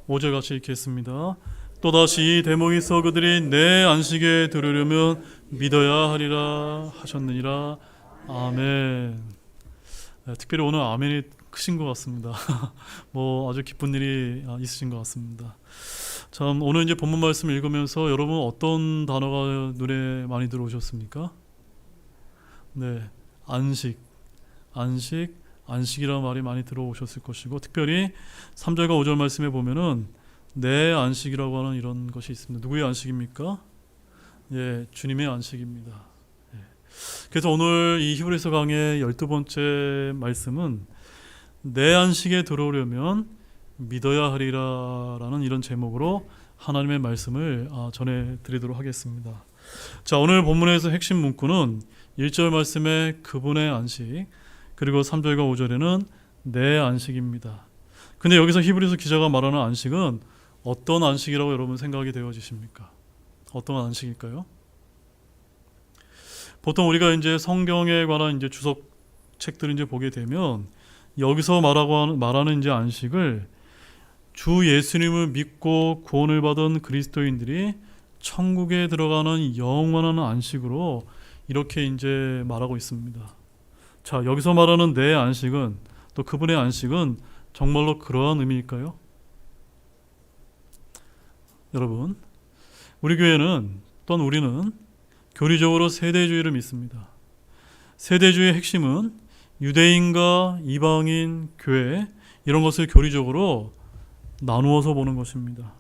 5절 같이 읽겠습니다. 또다시 이 대목에서 그들이 내 안식에 들으려면 믿어야 하리라 하셨느니라. 아멘. 특별히 오늘 아멘이 크신 것 같습니다. 아주 기쁜 일이 있으신 것 같습니다. 참, 오늘 이제 본문 말씀 읽으면서 여러분 어떤 단어가 눈에 많이 들어오셨습니까? 네, 안식이라는 말이 많이 들어오셨을 것이고, 특별히 3절과 5절 말씀에 보면은 내 안식이라고 하는 이런 것이 있습니다. 누구의 안식입니까? 예, 주님의 안식입니다. 예. 그래서 오늘 이 히브리서 강의 12번째 말씀은 내 안식에 들어오려면 믿어야 하리라라는 이런 제목으로 하나님의 말씀을 전해드리도록 하겠습니다. 자, 오늘 본문에서 핵심 문구는 1절 말씀에 그분의 안식, 그리고 3절과 5절에는 내 안식입니다. 근데 여기서 히브리서 기자가 말하는 안식은 어떤 안식이라고 여러분 생각이 되어지십니까? 어떤 안식일까요? 보통 우리가 이제 성경에 관한 이제 주석책들을 이제 보게 되면 여기서 말하는 이제 안식을 주 예수님을 믿고 구원을 받은 그리스도인들이 천국에 들어가는 영원한 안식으로 이렇게 이제 말하고 있습니다. 자, 여기서 말하는 내 안식은, 또 그분의 안식은 정말로 그러한 의미일까요? 여러분, 우리 교회는, 또는 우리는 교리적으로 세대주의를 믿습니다. 세대주의의 핵심은 유대인과 이방인, 교회, 이런 것을 교리적으로 나누어서 보는 것입니다.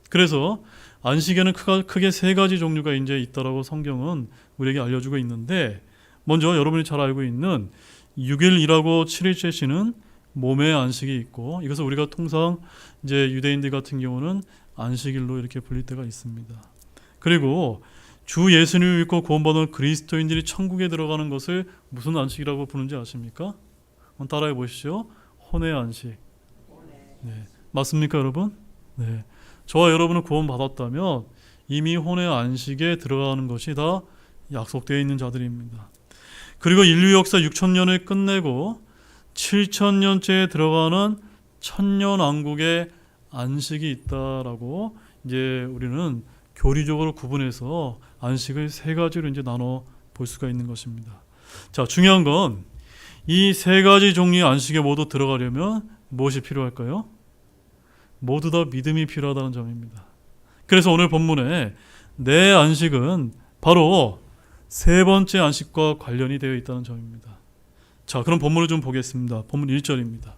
그래서 안식에는 크게 세 가지 종류가 이제 있다라고 성경은 우리에게 알려주고 있는데, 먼저 여러분이 잘 알고 있는 6일 일하고 7일째 쉬는 몸의 안식이 있고, 이것을 우리가 통상 이제 유대인들 같은 경우는 안식일로 이렇게 불릴 때가 있습니다. 그리고 주 예수님을 믿고 구원받은 그리스도인들이 천국에 들어가는 것을 무슨 안식이라고 부르는지 아십니까? 한번 따라해 보시죠. 혼의 안식. 네. 맞습니까, 여러분? 네. 저와 여러분은 구원받았다면 이미 혼의 안식에 들어가는 것이 다 약속되어 있는 자들입니다. 그리고 인류 역사 6,000년을 끝내고 7,000년째에 들어가는 천년왕국의 안식이 있다라고 이제 우리는 교리적으로 구분해서 안식을 세 가지로 이제 나눠 볼 수가 있는 것입니다. 자, 중요한 건 이 세 가지 종류의 안식에 모두 들어가려면 무엇이 필요할까요? 모두 다 믿음이 필요하다는 점입니다. 그래서 오늘 본문에 내 안식은 바로 세 번째 안식과 관련이 되어 있다는 점입니다. 자, 그럼 본문을 좀 보겠습니다. 본문 1절입니다.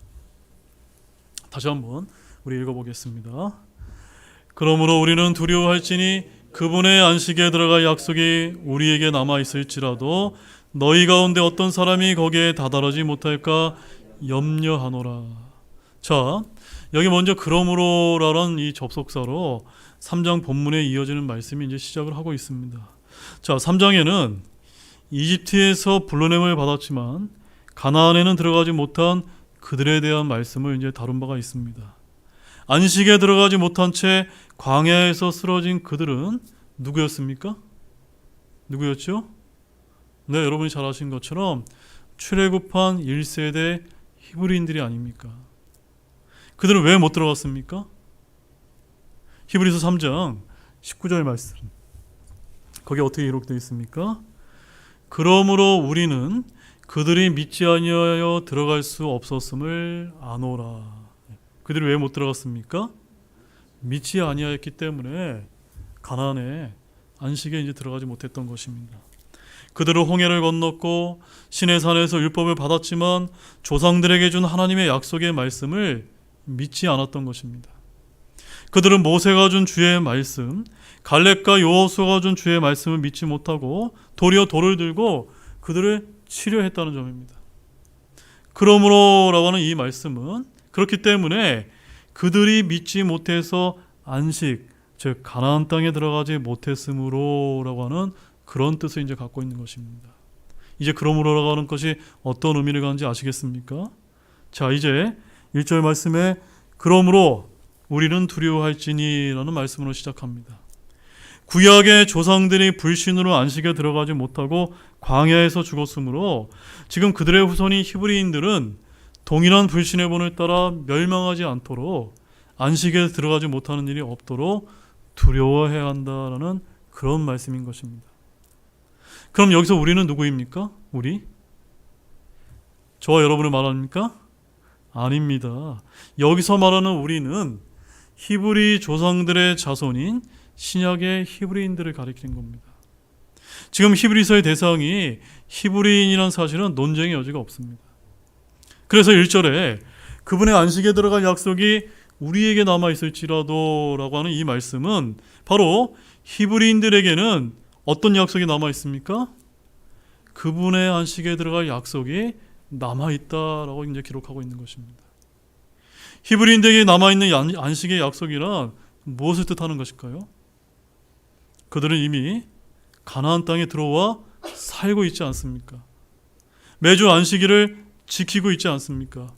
다시 한번 우리 읽어보겠습니다. 그러므로 우리는 두려워할지니 그분의 안식에 들어갈 약속이 우리에게 남아있을지라도 너희 가운데 어떤 사람이 거기에 다다르지 못할까 염려하노라. 자, 여기 먼저 그러므로라는 이 접속사로 3장 본문에 이어지는 말씀이 이제 시작을 하고 있습니다. 자, 3장에는 이집트에서 불러냄을 받았지만 가나안에는 들어가지 못한 그들에 대한 말씀을 이제 다룬 바가 있습니다. 안식에 들어가지 못한 채 광야에서 쓰러진 그들은 누구였습니까? 누구였죠? 네, 여러분이 잘 아신 것처럼 출애굽한 1세대 히브리인들이 아닙니까? 그들은 왜 못 들어갔습니까? 히브리서 3장 19절 말씀, 거기 어떻게 기록되어 있습니까? 그러므로 우리는 그들이 믿지 아니하여 들어갈 수 없었음을 아노라. 그들이 왜 못 들어갔습니까? 믿지 아니하였기 때문에 가나안에 안식에 이제 들어가지 못했던 것입니다. 그들은 홍해를 건넜고 시내산에서 율법을 받았지만 조상들에게 준 하나님의 약속의 말씀을 믿지 않았던 것입니다. 그들은 모세가 준 주의 말씀, 갈렙과 여호수아가 준 주의 말씀을 믿지 못하고 도리어 돌을 들고 그들을 치려했다는 점입니다. 그러므로라고 하는 이 말씀은 그렇기 때문에 그들이 믿지 못해서 안식, 즉 가나안 땅에 들어가지 못했으므로라고 하는 그런 뜻을 이제 갖고 있는 것입니다. 이제 그러므로라고 하는 것이 어떤 의미를 갖는지 아시겠습니까? 자, 이제 1절 말씀에 그러므로 우리는 두려워할지니라는 말씀으로 시작합니다. 구약의 조상들이 불신으로 안식에 들어가지 못하고 광야에서 죽었으므로 지금 그들의 후손인 히브리인들은 동일한 불신의 본을 따라 멸망하지 않도록 안식에 들어가지 못하는 일이 없도록 두려워해야 한다라는 그런 말씀인 것입니다. 그럼 여기서 우리는 누구입니까? 우리? 저와 여러분을 말합니까? 아닙니다. 여기서 말하는 우리는 히브리 조상들의 자손인 신약의 히브리인들을 가리키는 겁니다. 지금 히브리서의 대상이 히브리인이라는 사실은 논쟁의 여지가 없습니다. 그래서 1절에 그분의 안식에 들어갈 약속이 우리에게 남아있을지라도 라고 하는 이 말씀은 바로 히브리인들에게는 어떤 약속이 남아있습니까? 그분의 안식에 들어갈 약속이 남아있다라고 이제 기록하고 있는 것입니다. 히브리인들에게 남아있는 안식의 약속이란 무엇을 뜻하는 것일까요? 그들은 이미 가나안 땅에 들어와 살고 있지 않습니까? 매주 안식일을 지키고 있지 않습니까?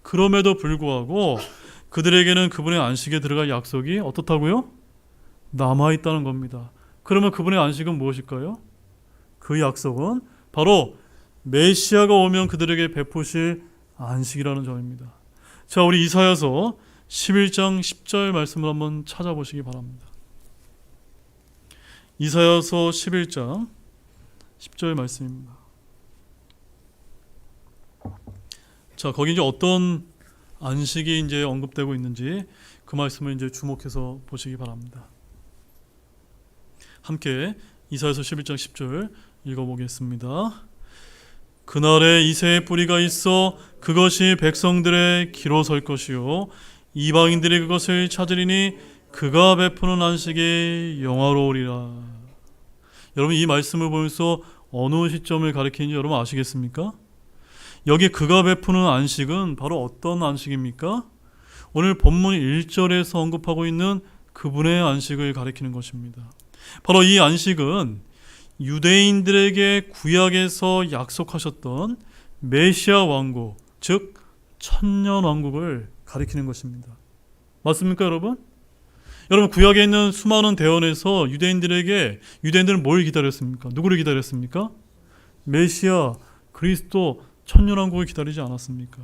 그럼에도 불구하고 그들에게는 그분의 안식에 들어갈 약속이 어떻다고요? 남아있다는 겁니다. 그러면 그분의 안식은 무엇일까요? 그 약속은 바로 메시아가 오면 그들에게 베푸실 안식이라는 점입니다. 자, 우리 이사야서 11장 10절 말씀을 한번 찾아보시기 바랍니다. 이사야서 11장 10절 말씀입니다. 자, 거기 이제 어떤 안식이 이제 언급되고 있는지 그 말씀을 이제 주목해서 보시기 바랍니다. 함께 이사야서 11장 10절 읽어보겠습니다. 그날에 이새의 뿌리가 있어 그것이 백성들의 기로 설 것이요 이방인들이 그것을 찾으리니 그가 베푸는 안식이 영화로우리라. 여러분, 이 말씀을 보면서 어느 시점을 가리키는지 여러분 아시겠습니까? 여기 그가 베푸는 안식은 바로 어떤 안식입니까? 오늘 본문 1절에서 언급하고 있는 그분의 안식을 가리키는 것입니다. 바로 이 안식은 유대인들에게 구약에서 약속하셨던 메시아 왕국, 즉 천년 왕국을 가리키는 것입니다. 맞습니까, 여러분? 여러분, 구약에 있는 수많은 대원에서 유대인들은 뭘 기다렸습니까? 누구를 기다렸습니까? 메시아, 그리스도, 천년 왕국을 기다리지 않았습니까?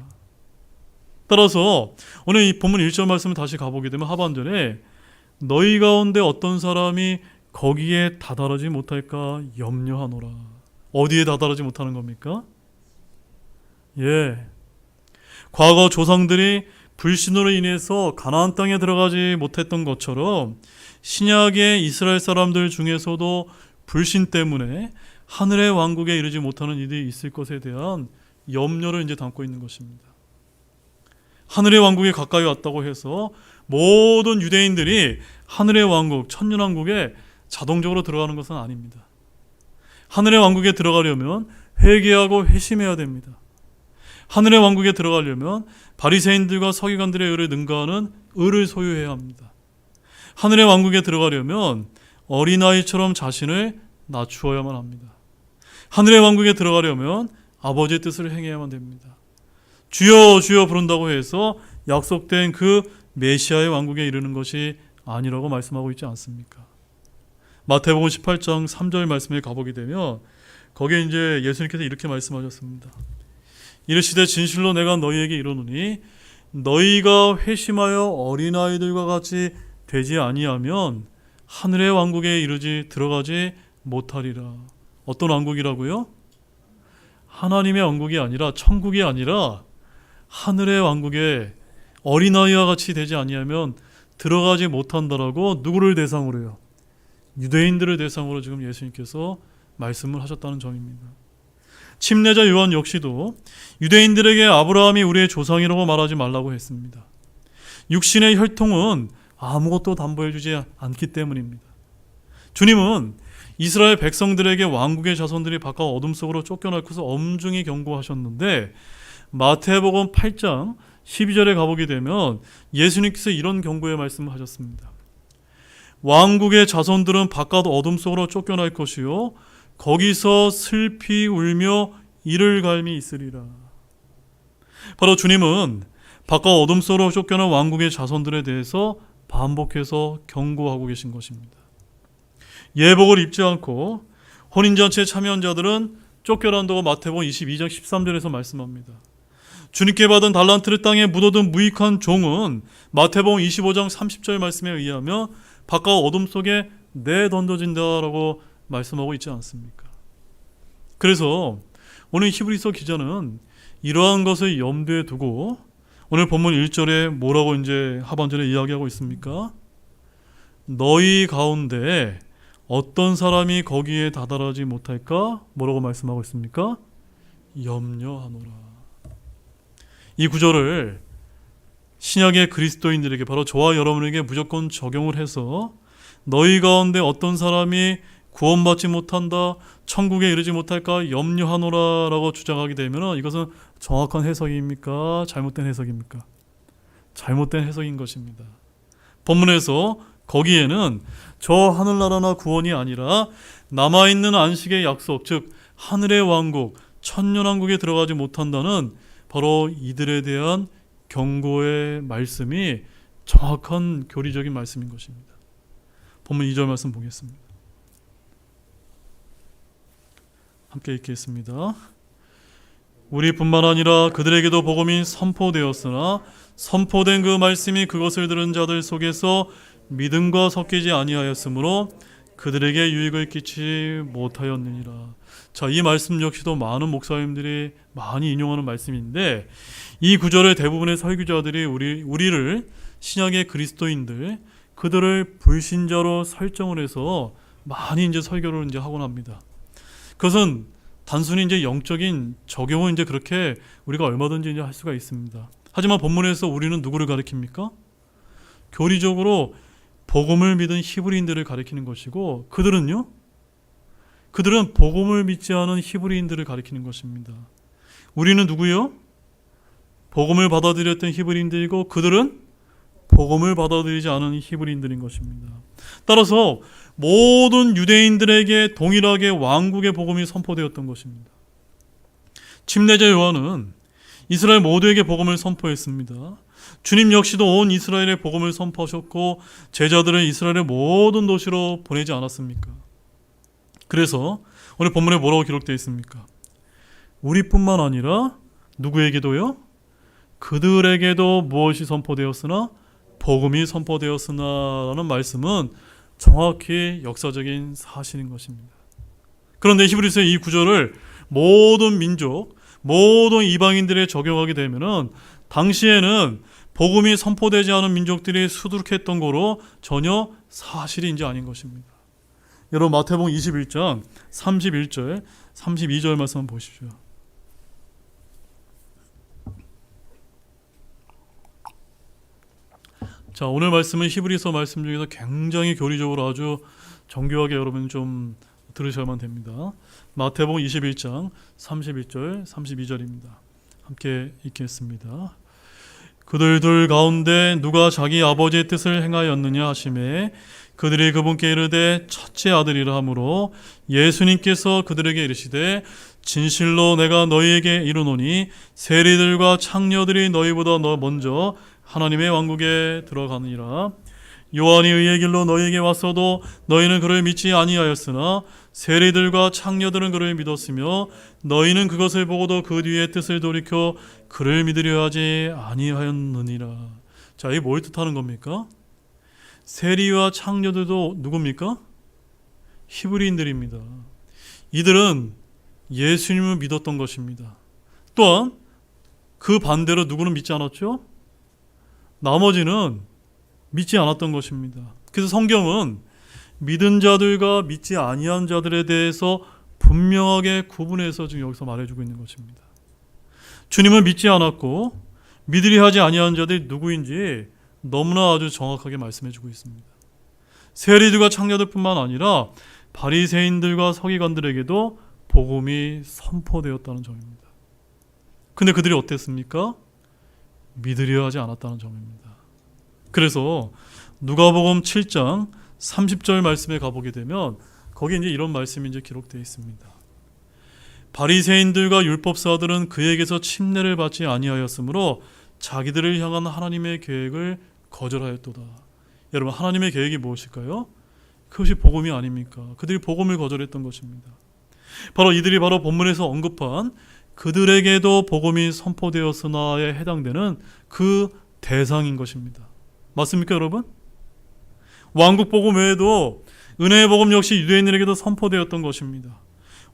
따라서 오늘 이 본문 1절 말씀을 다시 가보게 되면 하반절에 너희 가운데 어떤 사람이 거기에 다다르지 못할까 염려하노라. 어디에 다다르지 못하는 겁니까? 과거 조상들이 불신으로 인해서 가나안 땅에 들어가지 못했던 것처럼 신약의 이스라엘 사람들 중에서도 불신 때문에 하늘의 왕국에 이르지 못하는 일이 있을 것에 대한 염려를 이제 담고 있는 것입니다. 하늘의 왕국에 가까이 왔다고 해서 모든 유대인들이 하늘의 왕국, 천년 왕국에 자동적으로 들어가는 것은 아닙니다. 하늘의 왕국에 들어가려면 회개하고 회심해야 됩니다. 하늘의 왕국에 들어가려면 바리새인들과 서기관들의 의를 능가하는 의를 소유해야 합니다. 하늘의 왕국에 들어가려면 어린아이처럼 자신을 낮추어야만 합니다. 하늘의 왕국에 들어가려면 아버지의 뜻을 행해야만 됩니다. 주여 주여 부른다고 해서 약속된 그 메시아의 왕국에 이르는 것이 아니라고 말씀하고 있지 않습니까? 마태복음 18장 3절 말씀에 가보게 되면 거기에 이제 예수님께서 이렇게 말씀하셨습니다. 이르시되 진실로 내가 너희에게 이르노니 너희가 회심하여 어린아이들과 같이 되지 아니하면 하늘의 왕국에 들어가지 못하리라. 어떤 왕국이라고요? 하나님의 왕국이 아니라, 천국이 아니라 하늘의 왕국에 어린아이와 같이 되지 아니하면 들어가지 못한다라고 누구를 대상으로요? 유대인들을 대상으로 지금 예수님께서 말씀을 하셨다는 점입니다. 침례자 요한 역시도 유대인들에게 아브라함이 우리의 조상이라고 말하지 말라고 했습니다. 육신의 혈통은 아무것도 담보해주지 않기 때문입니다. 주님은 이스라엘 백성들에게 왕국의 자손들이 바깥 어둠 속으로 쫓겨나고서 엄중히 경고하셨는데 마태복음 8장 12절에 가보게 되면 예수님께서 이런 경고의 말씀을 하셨습니다. 왕국의 자손들은 바깥 어둠 속으로 쫓겨날 것이요 거기서 슬피 울며 이를 갈미 있으리라. 바로 주님은 바깥 어둠 속으로 쫓겨난 왕국의 자손들에 대해서 반복해서 경고하고 계신 것입니다. 예복을 입지 않고 혼인잔치에 참여한 자들은 쫓겨난다고 마태복음 22장 13절에서 말씀합니다. 주님께 받은 달란트를 땅에 묻어둔 무익한 종은 마태복음 25장 30절 말씀에 의하면 바깥 어둠 속에 내던져진다라고 말씀하고 있지 않습니까? 그래서 오늘 히브리서 기자는 이러한 것을 염두에 두고 오늘 본문 1절에 뭐라고 이제 하반절에 이야기하고 있습니까? 너희 가운데 어떤 사람이 거기에 다다르지 못할까? 뭐라고 말씀하고 있습니까? 염려하노라. 이 구절을 신약의 그리스도인들에게, 바로 저와 여러분에게 무조건 적용을 해서 너희 가운데 어떤 사람이 구원받지 못한다, 천국에 이르지 못할까 염려하노라 라고 주장하게 되면 이것은 정확한 해석입니까? 잘못된 해석입니까? 잘못된 해석인 것입니다. 본문에서 거기에는 저 하늘나라나 구원이 아니라 남아있는 안식의 약속, 즉 하늘의 왕국, 천년왕국에 들어가지 못한다는 바로 이들에 대한 경고의 말씀이 정확한 교리적인 말씀인 것입니다. 본문 2절 말씀 보겠습니다. 함께 읽겠습니다. 우리뿐만 아니라 그들에게도 복음이 선포되었으나 선포된 그 말씀이 그것을 들은 자들 속에서 믿음과 섞이지 아니하였으므로 그들에게 유익을 끼치지 못하였느니라. 자, 이 말씀 역시도 많은 목사님들이 많이 인용하는 말씀인데, 이 구절의 대부분의 설교자들이 우리를 신약의 그리스도인들, 그들을 불신자로 설정을 해서 많이 이제 설교를 이제 하곤 합니다. 그것은 단순히 이제 영적인 적용은 이제 그렇게 우리가 얼마든지 이제 할 수가 있습니다. 하지만 본문에서 우리는 누구를 가리킵니까? 교리적으로 복음을 믿은 히브리인들을 가리키는 것이고, 그들은요? 그들은 복음을 믿지 않은 히브리인들을 가리키는 것입니다. 우리는 누구요? 복음을 받아들였던 히브리인들이고, 그들은 복음을 받아들이지 않은 히브리인들인 것입니다. 따라서 모든 유대인들에게 동일하게 왕국의 복음이 선포되었던 것입니다. 침례자 요한은 이스라엘 모두에게 복음을 선포했습니다. 주님 역시도 온 이스라엘에 복음을 선포하셨고 제자들을 이스라엘의 모든 도시로 보내지 않았습니까? 그래서 오늘 본문에 뭐라고 기록되어 있습니까? 우리뿐만 아니라 누구에게도요? 그들에게도 무엇이 선포되었으나 복음이 선포되었으나 라는 말씀은 정확히 역사적인 사실인 것입니다. 그런데 히브리서의 이 구절을 모든 민족, 모든 이방인들에 적용하게 되면은 당시에는 복음이 선포되지 않은 민족들이 수두룩했던 거로 전혀 사실이 이제 아닌 것입니다. 여러분 마태복음 21장 31절, 32절 말씀 보십시오. 자, 오늘 말씀은 히브리서 말씀 중에서 굉장히 교리적으로 아주 정교하게 여러분 좀 들으셔야만 됩니다. 마태복음 21장 31절, 32절입니다. 함께 읽겠습니다. 그들 둘 가운데 누가 자기 아버지의 뜻을 행하였느냐 하시매 그들이 그분께 이르되 첫째 아들이라 하므로 예수님께서 그들에게 이르시되 진실로 내가 너희에게 이르노니 세리들과 창녀들이 너희보다 먼저 하나님의 왕국에 들어가느니라. 요한이 의의 길로 너희에게 왔어도 너희는 그를 믿지 아니하였으나 세리들과 창녀들은 그를 믿었으며 너희는 그것을 보고도 그 뒤에 뜻을 돌이켜 그를 믿으려 하지 아니하였느니라. 자, 이게 뭘 뜻하는 겁니까? 세리와 창녀들도 누굽니까? 히브리인들입니다. 이들은 예수님을 믿었던 것입니다. 또한 그 반대로 누구는 믿지 않았죠? 나머지는 믿지 않았던 것입니다. 그래서 성경은 믿은 자들과 믿지 아니한 자들에 대해서 분명하게 구분해서 지금 여기서 말해주고 있는 것입니다. 주님을 믿지 않았고 믿으려 하지 아니한 자들이 누구인지 너무나 아주 정확하게 말씀해주고 있습니다. 세리들과 창녀들뿐만 아니라 바리새인들과 서기관들에게도 복음이 선포되었다는 점입니다. 근데 그들이 어땠습니까? 믿으려 하지 않았다는 점입니다. 그래서 누가복음 7장 30절 말씀에 가보게 되면 거기에 이제 이런 말씀이 이제 기록되어 있습니다. 바리새인들과 율법사들은 그에게서 침례를 받지 아니하였으므로 자기들을 향한 하나님의 계획을 거절하였도다. 여러분, 하나님의 계획이 무엇일까요? 그것이 복음이 아닙니까? 그들이 복음을 거절했던 것입니다. 바로 이들이 바로 본문에서 언급한 그들에게도 복음이 선포되었으나에 해당되는 그 대상인 것입니다. 맞습니까, 여러분? 왕국 복음 외에도 은혜의 복음 역시 유대인들에게도 선포되었던 것입니다.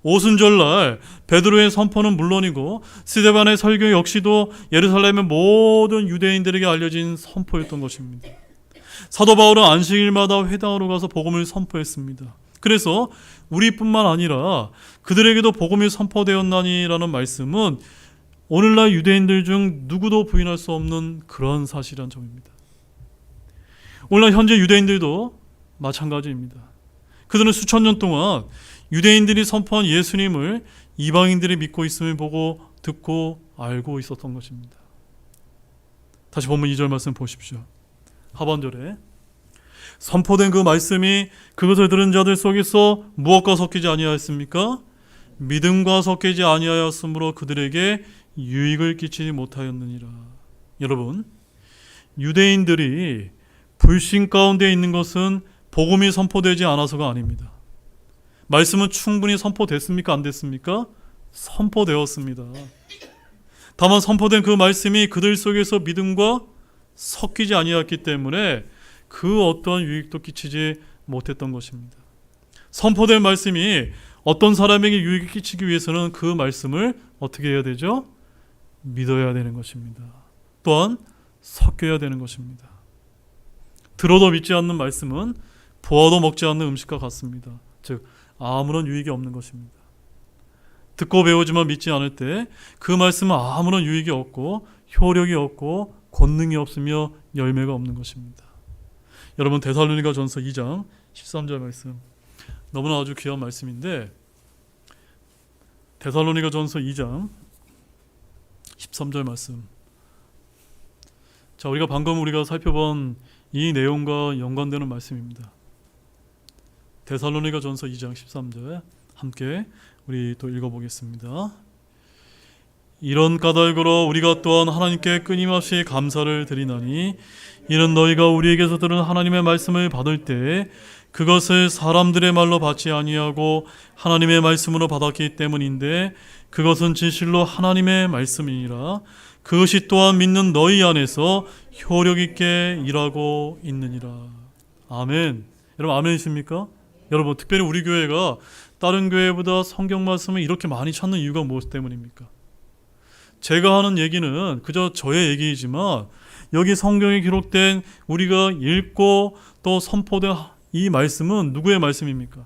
오순절날 베드로의 선포는 물론이고 스데반의 설교 역시도 예루살렘의 모든 유대인들에게 알려진 선포였던 것입니다. 사도 바울은 안식일마다 회당으로 가서 복음을 선포했습니다. 그래서 우리뿐만 아니라 그들에게도 복음이 선포되었나니라는 말씀은 오늘날 유대인들 중 누구도 부인할 수 없는 그런 사실이란 점입니다. 오늘날 현재 유대인들도 마찬가지입니다. 그들은 수천 년 동안 유대인들이 선포한 예수님을 이방인들이 믿고 있음을 보고 듣고 알고 있었던 것입니다. 다시 본문 2절 말씀 보십시오. 하반절에 선포된 그 말씀이 그것을 들은 자들 속에서 무엇과 섞이지 아니하였습니까? 믿음과 섞이지 아니하였으므로 그들에게 유익을 끼치지 못하였느니라. 여러분, 유대인들이 불신 가운데 있는 것은 복음이 선포되지 않아서가 아닙니다. 말씀은 충분히 선포됐습니까? 안 됐습니까? 선포되었습니다. 다만 선포된 그 말씀이 그들 속에서 믿음과 섞이지 아니하였기 때문에 그 어떠한 유익도 끼치지 못했던 것입니다. 선포된 말씀이 어떤 사람에게 유익을 끼치기 위해서는 그 말씀을 어떻게 해야 되죠? 믿어야 되는 것입니다. 또한 섞여야 되는 것입니다. 들어도 믿지 않는 말씀은 보아도 먹지 않는 음식과 같습니다. 즉 아무런 유익이 없는 것입니다. 듣고 배우지만 믿지 않을 때 그 말씀은 아무런 유익이 없고 효력이 없고 권능이 없으며 열매가 없는 것입니다. 여러분, 데살로니가 전서 2장 13절 말씀, 너무나 아주 귀한 말씀인데, 데살로니가 전서 2장 13절 말씀. 자, 우리가 방금 살펴본 이 내용과 연관되는 말씀입니다. 데살로니가 전서 2장 13절 함께 우리 또 읽어보겠습니다. 이런 까닭으로 우리가 또한 하나님께 끊임없이 감사를 드리나니 이는 너희가 우리에게서 들은 하나님의 말씀을 받을 때 그것을 사람들의 말로 받지 아니하고 하나님의 말씀으로 받았기 때문인데 그것은 진실로 하나님의 말씀이니라. 그것이 또한 믿는 너희 안에서 효력 있게 일하고 있느니라. 아멘. 여러분, 아멘이십니까? 여러분, 특별히 우리 교회가 다른 교회보다 성경 말씀을 이렇게 많이 찾는 이유가 무엇 때문입니까? 제가 하는 얘기는 그저 저의 얘기이지만 여기 성경에 기록된 우리가 읽고 또 선포된 이 말씀은 누구의 말씀입니까?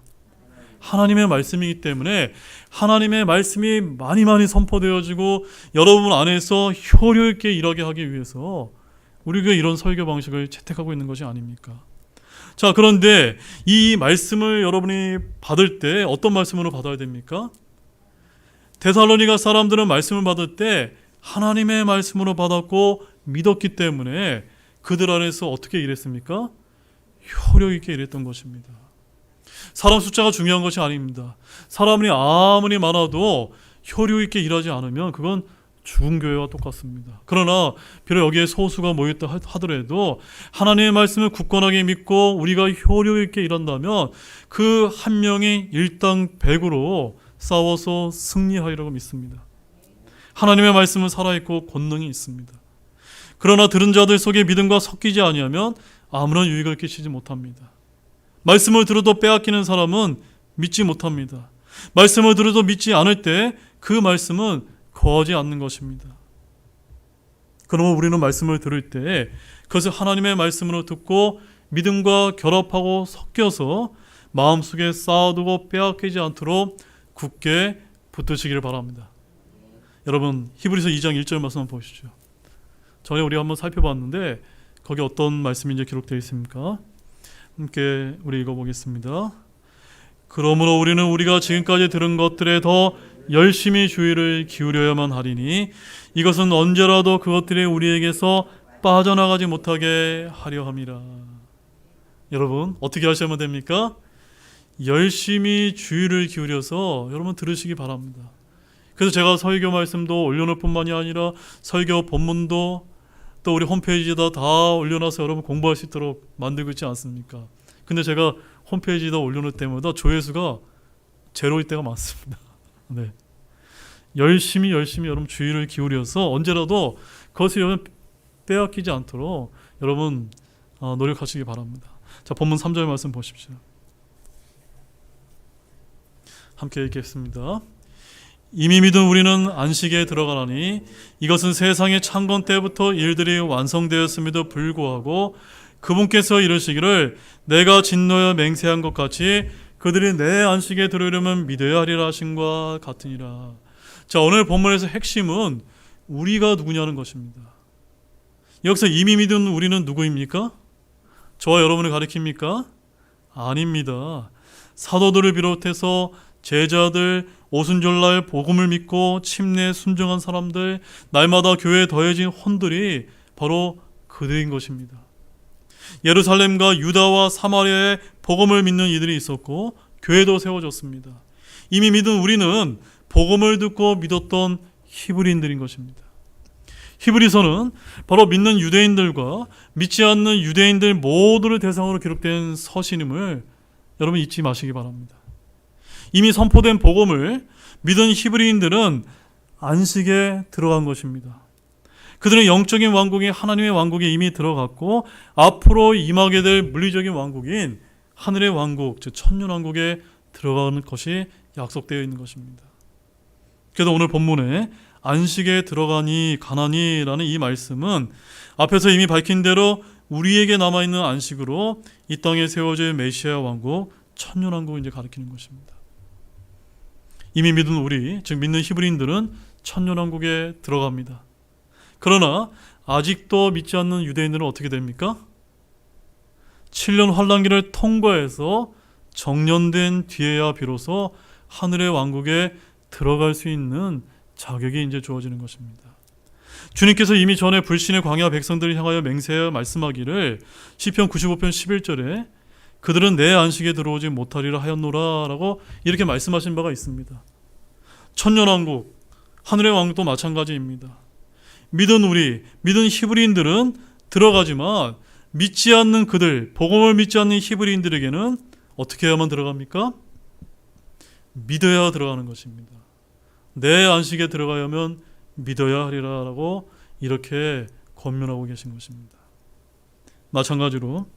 하나님의 말씀이기 때문에 하나님의 말씀이 많이 선포되어지고 여러분 안에서 효력 있게 일하게 하기 위해서 우리 교회 이런 설교 방식을 채택하고 있는 것이 아닙니까? 자, 그런데 이 말씀을 여러분이 받을 때 어떤 말씀으로 받아야 됩니까? 데살로니가 사람들은 말씀을 받을 때 하나님의 말씀으로 받았고 믿었기 때문에 그들 안에서 어떻게 일했습니까? 효력 있게 일했던 것입니다. 사람 숫자가 중요한 것이 아닙니다. 사람이 아무리 많아도 효력 있게 일하지 않으면 그건 죽은 교회와 똑같습니다. 그러나 비록 여기에 소수가 모였다 하더라도 하나님의 말씀을 굳건하게 믿고 우리가 효력 있게 일한다면 그 한 명이 일당백으로 싸워서 승리하리라고 믿습니다. 하나님의 말씀은 살아있고 권능이 있습니다. 그러나 들은 자들 속에 믿음과 섞이지 아니하면 아무런 유익을 끼치지 못합니다. 말씀을 들어도 빼앗기는 사람은 믿지 못합니다. 말씀을 들어도 믿지 않을 때 그 말씀은 거하지 않는 것입니다. 그러면 우리는 말씀을 들을 때 그것을 하나님의 말씀으로 듣고 믿음과 결합하고 섞여서 마음속에 쌓아두고 빼앗기지 않도록 굳게 붙드시기를 바랍니다. 여러분, 히브리서 2장 1절 말씀 한번 보시죠. 전에 우리가 한번 살펴봤는데 거기 어떤 말씀인지 기록되어 있습니까? 함께 우리 읽어보겠습니다. 그러므로 우리는 우리가 지금까지 들은 것들에 더 열심히 주의를 기울여야만 하리니 이것은 언제라도 그것들이 우리에게서 빠져나가지 못하게 하려 함이라. 여러분, 어떻게 하시면 됩니까? 열심히 주의를 기울여서 여러분 들으시기 바랍니다. 그래서 제가 설교 말씀도 올려놓을 뿐만이 아니라 설교 본문도 또 우리 홈페이지에다 다 올려놔서 여러분 공부할 수 있도록 만들고 있지 않습니까? 근데 제가 홈페이지에다 올려놓을 때마다 조회수가 제로일 때가 많습니다. 네. 열심히 여러분 주의를 기울여서 언제라도 그것을 여러분 빼앗기지 않도록 여러분 노력하시기 바랍니다. 자, 본문 3절 말씀 보십시오. 함께 읽겠습니다. 이미 믿은 우리는 안식에 들어가라니 이것은 세상의 창건 때부터 일들이 완성되었음에도 불구하고 그분께서 이르시기를 내가 진노하여 맹세한 것 같이 그들이 내 안식에 들어오려면 믿어야 하리라 하신과 같으니라. 자, 오늘 본문에서 핵심은 우리가 누구냐는 것입니다. 여기서 이미 믿은 우리는 누구입니까? 저와 여러분을 가리킵니까? 아닙니다. 사도들을 비롯해서 제자들, 오순절날 복음을 믿고 침례에 순종한 사람들, 날마다 교회에 더해진 혼들이 바로 그들인 것입니다. 예루살렘과 유다와 사마리아에 복음을 믿는 이들이 있었고 교회도 세워졌습니다. 이미 믿은 우리는 복음을 듣고 믿었던 히브리인들인 것입니다. 히브리서는 바로 믿는 유대인들과 믿지 않는 유대인들 모두를 대상으로 기록된 서신임을 여러분 잊지 마시기 바랍니다. 이미 선포된 복음을 믿은 히브리인들은 안식에 들어간 것입니다. 그들은 영적인 왕국인 하나님의 왕국에 이미 들어갔고 앞으로 임하게 될 물리적인 왕국인 하늘의 왕국, 즉 천년왕국에 들어가는 것이 약속되어 있는 것입니다. 그래서 오늘 본문에 안식에 들어가니 가나니라는 이 말씀은 앞에서 이미 밝힌 대로 우리에게 남아있는 안식으로 이 땅에 세워질 메시아 왕국, 천년왕국을 이제 가리키는 것입니다. 이미 믿은 우리, 즉 믿는 히브리인들은 천년왕국에 들어갑니다. 그러나 아직도 믿지 않는 유대인들은 어떻게 됩니까? 7년 환란기를 통과해서 정년된 뒤에야 비로소 하늘의 왕국에 들어갈 수 있는 자격이 이제 주어지는 것입니다. 주님께서 이미 전에 불신의 광야 백성들을 향하여 맹세하여 말씀하기를 시편 95편 11절에 그들은 내 안식에 들어오지 못하리라 하였노라 라고 이렇게 말씀하신 바가 있습니다. 천년왕국, 하늘의 왕국도 마찬가지입니다. 믿은 우리, 믿은 히브리인들은 들어가지만 믿지 않는 그들, 복음을 믿지 않는 히브리인들에게는 어떻게 해야만 들어갑니까? 믿어야 들어가는 것입니다. 내 안식에 들어가려면 믿어야 하리라 라고 이렇게 권면하고 계신 것입니다. 마찬가지로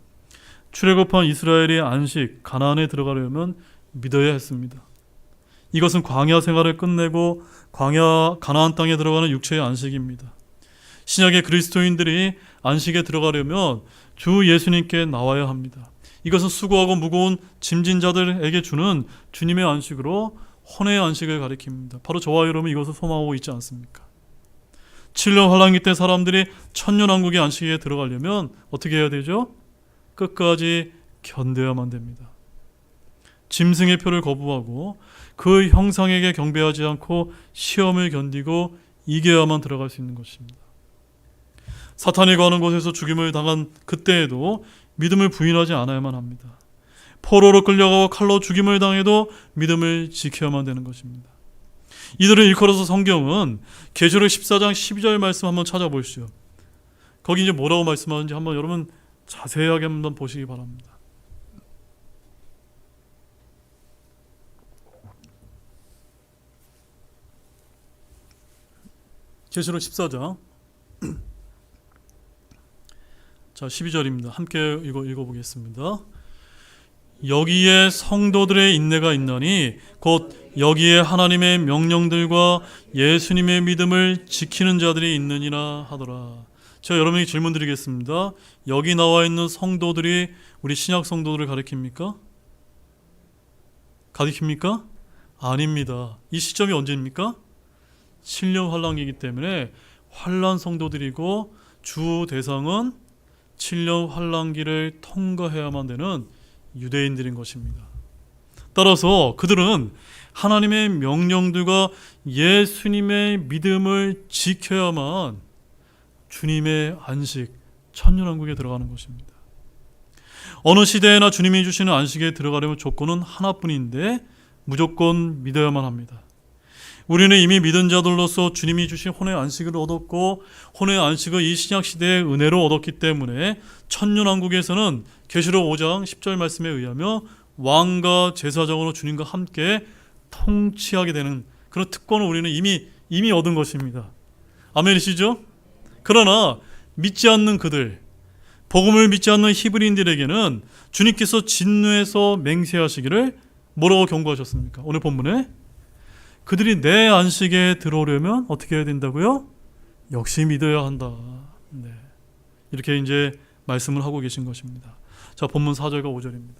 출애굽한 이스라엘의 안식, 가나안에 들어가려면 믿어야 했습니다. 이것은 광야 생활을 끝내고 가나안 땅에 들어가는 육체의 안식입니다. 신약의 그리스도인들이 안식에 들어가려면 주 예수님께 나와야 합니다. 이것은 수고하고 무거운 짐진 자들에게 주는 주님의 안식으로 혼의 안식을 가리킵니다. 바로 저와 여러분 이것을 소망하고 있지 않습니까? 7년 환란기 때 사람들이 천년왕국의 안식에 들어가려면 어떻게 해야 되죠? 끝까지 견뎌야만 됩니다. 짐승의 표를 거부하고 그 형상에게 경배하지 않고 시험을 견디고 이겨야만 들어갈 수 있는 것입니다. 사탄이 거하는 곳에서 죽임을 당한 그때에도 믿음을 부인하지 않아야만 합니다. 포로로 끌려가고 칼로 죽임을 당해도 믿음을 지켜야만 되는 것입니다. 이들을 일컬어서 성경은 계시록 14장 12절 말씀 한번 찾아보시죠. 거기 이제 뭐라고 말씀하는지 한번 여러분 자세하게 한번 보시기 바랍니다. 계시록 14장 자 12절입니다. 함께 읽어보겠습니다. 여기에 성도들의 인내가 있나니 곧 여기에 하나님의 명령들과 예수님의 믿음을 지키는 자들이 있느니라 하더라. 제가 여러분에게 질문 드리겠습니다. 여기 나와 있는 성도들이 우리 신약 성도들을 가리킵니까? 가리킵니까? 아닙니다. 이 시점이 언제입니까? 7년 환란기이기 때문에 환란 성도들이고 주 대상은 7년 환란기를 통과해야만 되는 유대인들인 것입니다. 따라서 그들은 하나님의 명령들과 예수님의 믿음을 지켜야만 주님의 안식, 천년왕국에 들어가는 것입니다. 어느 시대에나 주님이 주시는 안식에 들어가려면 조건은 하나뿐인데 무조건 믿어야만 합니다. 우리는 이미 믿은 자들로서 주님이 주신 혼의 안식을 얻었고 혼의 안식을 이 신약 시대의 은혜로 얻었기 때문에 천년왕국에서는 계시록 5장 10절 말씀에 의하면 왕과 제사장으로 주님과 함께 통치하게 되는 그런 특권을 우리는 이미 얻은 것입니다. 아멘이시죠? 그러나 믿지 않는 그들, 복음을 믿지 않는 히브리인들에게는 주님께서 진노에서 맹세하시기를 뭐라고 경고하셨습니까? 오늘 본문에 그들이 내 안식에 들어오려면 어떻게 해야 된다고요? 역시 믿어야 한다. 네. 이렇게 이제 말씀을 하고 계신 것입니다. 자, 본문 4절과 5절입니다.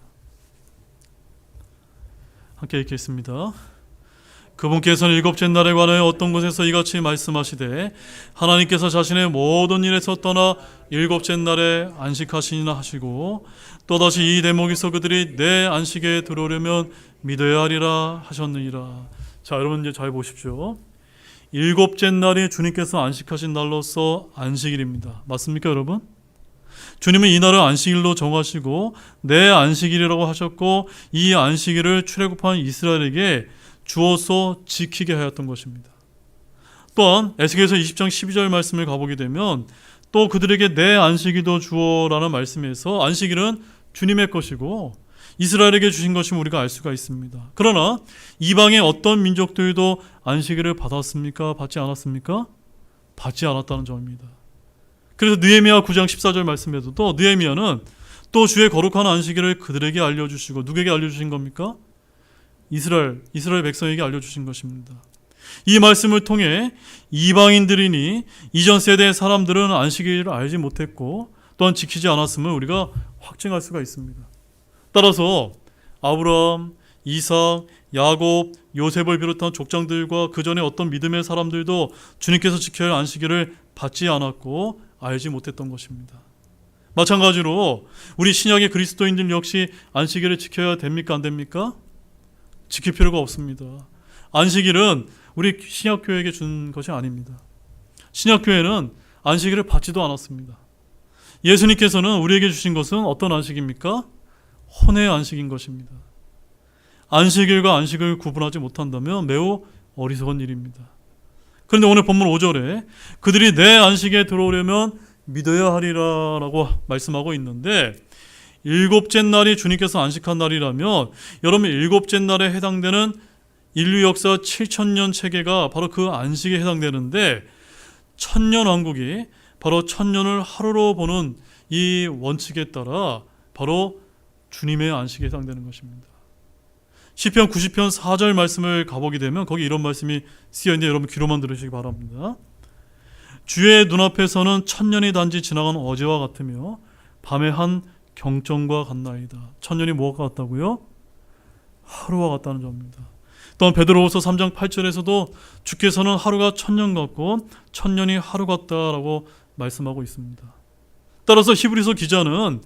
함께 읽겠습니다. 그분께서는 일곱째 날에 관하여 어떤 곳에서 이같이 말씀하시되 하나님께서 자신의 모든 일에서 떠나 일곱째 날에 안식하시니라 하시고 또다시 이 대목에서 그들이 내 안식에 들어오려면 믿어야 하리라 하셨느니라. 자, 여러분 이제 잘 보십시오. 일곱째 날이 주님께서 안식하신 날로서 안식일입니다. 맞습니까, 여러분? 주님은 이 날을 안식일로 정하시고 내 안식일이라고 하셨고 이 안식일을 출애굽한 이스라엘에게 주어서 지키게 하였던 것입니다. 또한 에스겔서 20장 12절 말씀을 가보게 되면 또 그들에게 내 안식일도 주어라는 말씀에서 안식일은 주님의 것이고 이스라엘에게 주신 것임을 우리가 알 수가 있습니다. 그러나 이방의 어떤 민족들도 안식일을 받았습니까? 받지 않았습니까? 받지 않았다는 점입니다. 그래서 느헤미야 9장 14절 말씀에도 또 느헤미야는 또 주의 거룩한 안식일을 그들에게 알려주시고 누구에게 알려주신 겁니까? 이스라엘 백성에게 알려주신 것입니다. 이 말씀을 통해 이방인들이니 이전 세대의 사람들은 안식일을 알지 못했고 또한 지키지 않았음을 우리가 확증할 수가 있습니다. 따라서 아브라함, 이삭, 야곱, 요셉을 비롯한 족장들과 그 전에 어떤 믿음의 사람들도 주님께서 지켜야 할 안식일을 받지 않았고 알지 못했던 것입니다. 마찬가지로 우리 신약의 그리스도인들 역시 안식일을 지켜야 됩니까? 안 됩니까? 지킬 필요가 없습니다. 안식일은 우리 신약교회에게 준 것이 아닙니다. 신약교회는 안식일을 받지도 않았습니다. 예수님께서는 우리에게 주신 것은 어떤 안식입니까? 혼의 안식인 것입니다. 안식일과 안식을 구분하지 못한다면 매우 어리석은 일입니다. 그런데 오늘 본문 5절에 그들이 내 안식에 들어오려면 믿어야 하리라 라고 말씀하고 있는데 일곱째 날이 주님께서 안식한 날이라면 여러분 일곱째 날에 해당되는 인류 역사 7,000년 체계가 바로 그 안식에 해당되는데 천년왕국이 바로 천년을 하루로 보는 이 원칙에 따라 바로 주님의 안식에 해당되는 것입니다. 시편 90편 4절 말씀을 가보게 되면 거기 이런 말씀이 쓰여있는데 여러분 귀로만 들으시기 바랍니다. 주의 눈앞에서는 천년이 단지 지나간 어제와 같으며 밤의 한 경정과 같나이다. 천년이 무엇과 같다고요? 하루와 같다는 점입니다. 또한 베드로후서 3장 8절에서도 주께서는 하루가 천년 같고 천년이 하루 같다라고 말씀하고 있습니다. 따라서 히브리서 기자는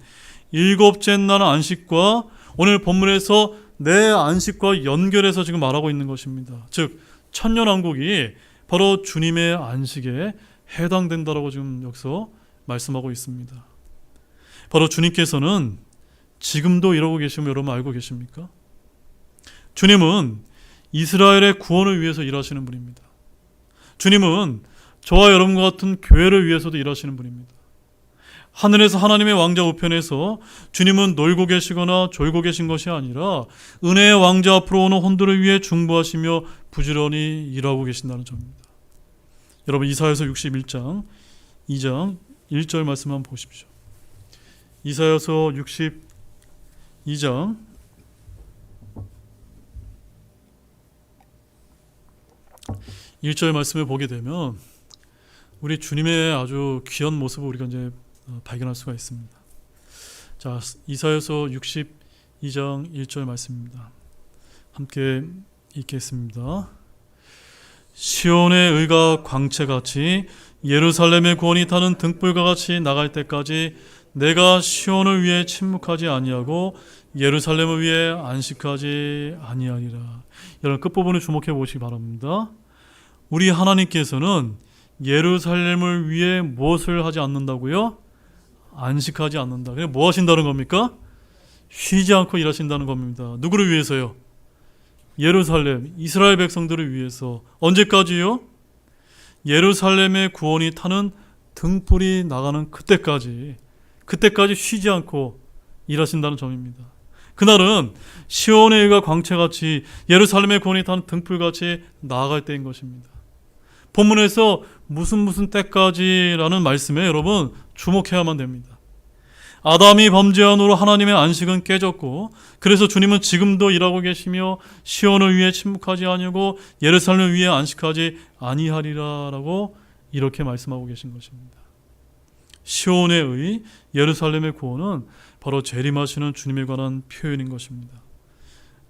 일곱째 날 안식과 오늘 본문에서 내 안식과 연결해서 지금 말하고 있는 것입니다. 즉 천년왕국이 바로 주님의 안식에 해당된다라고 지금 여기서 말씀하고 있습니다. 바로 주님께서는 지금도 이러고 계시면 여러분 알고 계십니까? 주님은 이스라엘의 구원을 위해서 일하시는 분입니다. 주님은 저와 여러분과 같은 교회를 위해서도 일하시는 분입니다. 하늘에서 하나님의 왕자 우편에서 주님은 놀고 계시거나 졸고 계신 것이 아니라 은혜의 왕자 앞으로 오는 혼들을 위해 중보하시며 부지런히 일하고 계신다는 점입니다. 여러분 이사야서 61장 2장 1절 말씀 한번 보십시오. 이사야서 62장 1절 말씀을 보게 되면 우리 주님의 아주 귀한 모습을 우리가 이제 발견할 수가 있습니다. 자, 이사야서 62장 1절 말씀입니다. 함께 읽겠습니다. 시온의 의가 광채같이 예루살렘의 구원이 타는 등불과 같이 나갈 때까지 내가 시온을 위해 침묵하지 아니하고 예루살렘을 위해 안식하지 아니하리라. 여러분 끝부분을 주목해 보시기 바랍니다. 우리 하나님께서는 예루살렘을 위해 무엇을 하지 않는다고요? 안식하지 않는다. 그냥 뭐 하신다는 겁니까? 쉬지 않고 일하신다는 겁니다. 누구를 위해서요? 예루살렘, 이스라엘 백성들을 위해서. 언제까지요? 예루살렘의 구원이 타는 등불이 나가는 그때까지 쉬지 않고 일하신다는 점입니다. 그날은 시온의 의가 광채같이 예루살렘의 구원이 타는 등불같이 나아갈 때인 것입니다. 본문에서 무슨 때까지라는 말씀에 여러분 주목해야만 됩니다. 아담이 범죄함으로 하나님의 안식은 깨졌고, 그래서 주님은 지금도 일하고 계시며 시온을 위해 침묵하지 아니하고 예루살렘을 위해 안식하지 아니하리라라고 이렇게 말씀하고 계신 것입니다. 시온의 의, 예루살렘의 구원은 바로 재림하시는 주님에 관한 표현인 것입니다.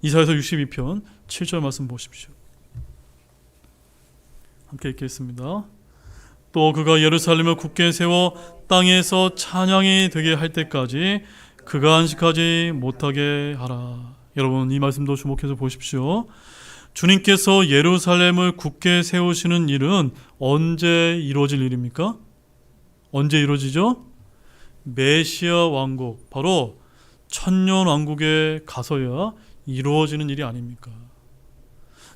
이사야서 62편 7절 말씀 보십시오. 함께 읽겠습니다. 또 그가 예루살렘을 굳게 세워 땅에서 찬양이 되게 할 때까지 그가 안식하지 못하게 하라. 여러분, 이 말씀도 주목해서 보십시오. 주님께서 예루살렘을 굳게 세우시는 일은 언제 이루어질 일입니까? 언제 이루어지죠? 메시아 왕국, 바로 천년왕국에 가서야 이루어지는 일이 아닙니까?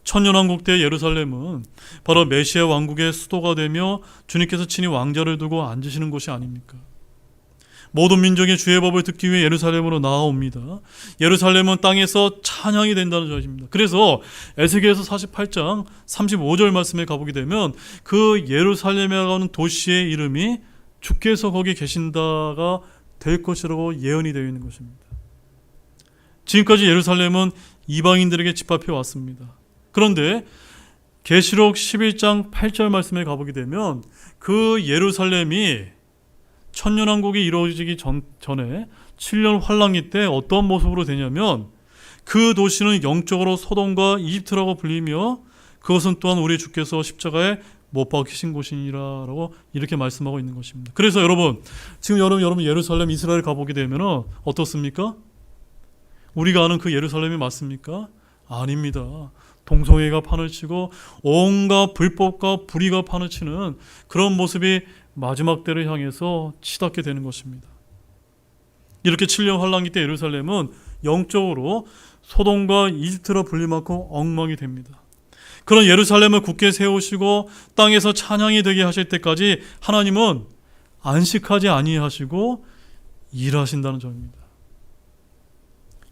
천년왕국 때 예루살렘은 바로 메시아 왕국의 수도가 되며 주님께서 친히 왕자를 두고 앉으시는 곳이 아닙니까? 모든 민족이 주의 법을 듣기 위해 예루살렘으로 나아옵니다. 예루살렘은 땅에서 찬양이 된다는 것입니다. 그래서 에스겔서 48장 35절 말씀에 가보게 되면 그 예루살렘이라고 하는 도시의 이름이 주께서 거기 계신다가 될 것이라고 예언이 되어 있는 것입니다. 지금까지 예루살렘은 이방인들에게 집합해 왔습니다. 그런데 계시록 11장 8절 말씀에 가보게 되면 그 예루살렘이 천년왕국이 이루어지기 전에 7년 환란기 때 어떤 모습으로 되냐면, 그 도시는 영적으로 소돔과 이집트라고 불리며 그것은 또한 우리 주께서 십자가에 못 박히신 곳이니라라고 이렇게 말씀하고 있는 것입니다. 그래서 여러분, 지금 여러분 예루살렘 이스라엘 가보게 되면 어떻습니까? 우리가 아는 그 예루살렘이 맞습니까? 아닙니다. 동성애가 판을 치고 온갖 불법과 불의가 판을 치는 그런 모습이 마지막 때를 향해서 치닫게 되는 것입니다. 이렇게 7년 환란기 때 예루살렘은 영적으로 소돔과 이집트로 불리만큼 엉망이 됩니다. 그런 예루살렘을 굳게 세우시고 땅에서 찬양이 되게 하실 때까지 하나님은 안식하지 아니하시고 일하신다는 점입니다.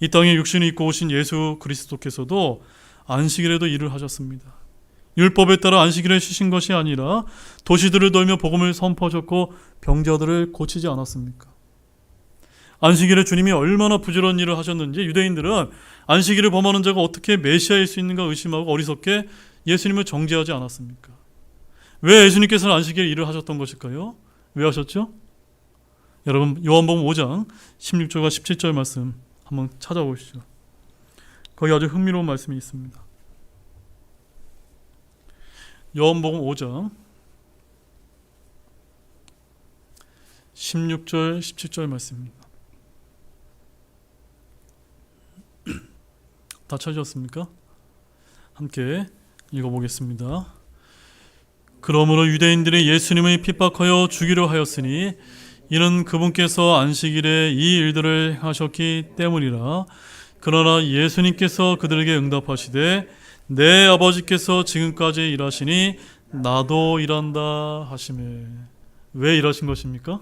이 땅에 육신을 입고 오신 예수 그리스도께서도 안식일에도 일을 하셨습니다. 율법에 따라 안식일에 쉬신 것이 아니라 도시들을 돌며 복음을 선포하셨고 병자들을 고치지 않았습니까? 안식일에 주님이 얼마나 부지런한 일을 하셨는지 유대인들은 안식일을 범하는 자가 어떻게 메시아일 수 있는가 의심하고 어리석게 예수님을 정죄하지 않았습니까? 왜 예수님께서는 안식일에 일을 하셨던 것일까요? 왜 하셨죠? 여러분, 요한복음 5장 16절과 17절 말씀 한번 찾아보시죠. 거기 아주 흥미로운 말씀이 있습니다. 요한복음 5장 16절 17절 말씀입니다. 다 찾으셨습니까? 함께 읽어보겠습니다. 그러므로 유대인들이 예수님을 핍박하여 죽이려 하였으니 이는 그분께서 안식일에 이 일들을 행하셨기 때문이라. 그러나 예수님께서 그들에게 응답하시되 내 아버지께서 지금까지 일하시니 나도 일한다 하시매. 왜 일하신 것입니까?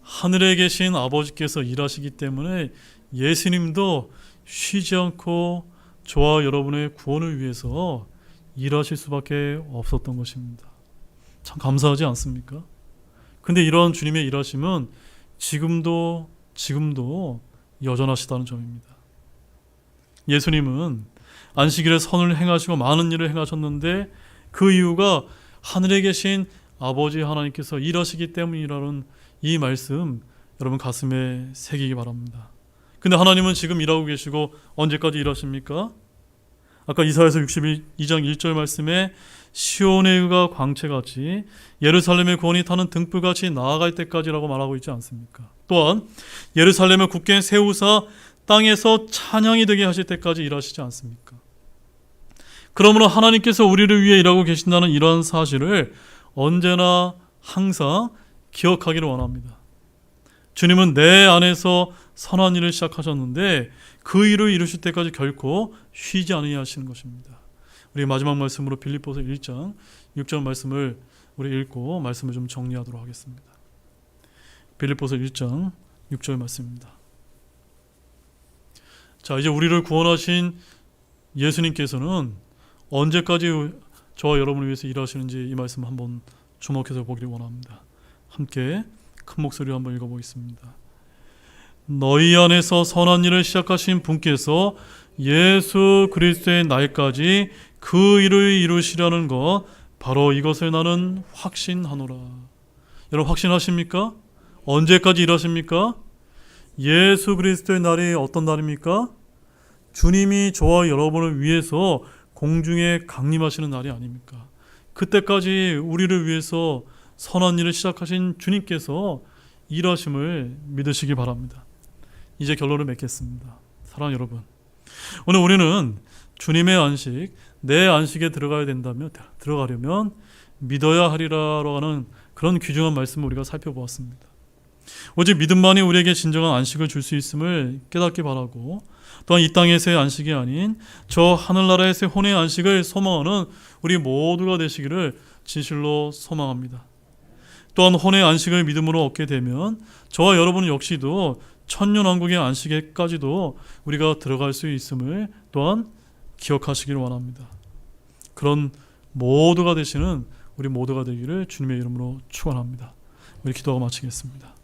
하늘에 계신 아버지께서 일하시기 때문에 예수님도 쉬지 않고 저와 여러분의 구원을 위해서 일하실 수밖에 없었던 것입니다. 참 감사하지 않습니까? 근데 이러한 주님의 일하심은 지금도 여전하시다는 점입니다. 예수님은 안식일에 선을 행하시고 많은 일을 행하셨는데 그 이유가 하늘에 계신 아버지 하나님께서 일하시기 때문이라는 이 말씀 여러분 가슴에 새기기 바랍니다. 근데 하나님은 지금 일하고 계시고 언제까지 일하십니까? 아까 이사야서 62장 1절 말씀에 시온의 의가 광채같이 예루살렘의 구원이 타는 등불같이 나아갈 때까지라고 말하고 있지 않습니까? 또한 예루살렘을 굳게 세우사 땅에서 찬양이 되게 하실 때까지 일하시지 않습니까? 그러므로 하나님께서 우리를 위해 일하고 계신다는 이러한 사실을 언제나 항상 기억하기를 원합니다. 주님은 내 안에서 선한 일을 시작하셨는데 그 일을 이루실 때까지 결코 쉬지 않으시는 것입니다. 우리 마지막 말씀으로 빌립보서 1장 6절 말씀을 우리 읽고 말씀을 좀 정리하도록 하겠습니다. 빌립보서 1장 6절 말씀입니다. 자, 이제 우리를 구원하신 예수님께서는 언제까지 저와 여러분을 위해서 일하시는지 이 말씀 한번 주목해서 보기를 원합니다. 함께 큰 목소리로 한번 읽어보겠습니다. 너희 안에서 선한 일을 시작하신 분께서 예수 그리스도의 날까지 그 일을 이루시려는 것, 바로 이것을 나는 확신하노라. 여러분 확신하십니까? 언제까지 일하십니까? 예수 그리스도의 날이 어떤 날입니까? 주님이 저와 여러분을 위해서 공중에 강림하시는 날이 아닙니까? 그때까지 우리를 위해서 선한 일을 시작하신 주님께서 일하심을 믿으시기 바랍니다. 이제 결론을 맺겠습니다. 사랑하는 여러분, 오늘 우리는 주님의 안식, 내 안식에 들어가려면 믿어야 하리라고 하는 그런 귀중한 말씀을 우리가 살펴보았습니다. 오직 믿음만이 우리에게 진정한 안식을 줄 수 있음을 깨닫기 바라고, 또한 이 땅에서의 안식이 아닌 저 하늘나라에서의 혼의 안식을 소망하는 우리 모두가 되시기를 진실로 소망합니다. 또한 혼의 안식을 믿음으로 얻게 되면 저와 여러분 역시도 천년왕국의 안식에까지도 우리가 들어갈 수 있음을 또한 기억하시기를 원합니다. 그런 모두가 되시는 우리 모두가 되기를 주님의 이름으로 축원합니다. 우리 기도하고 마치겠습니다.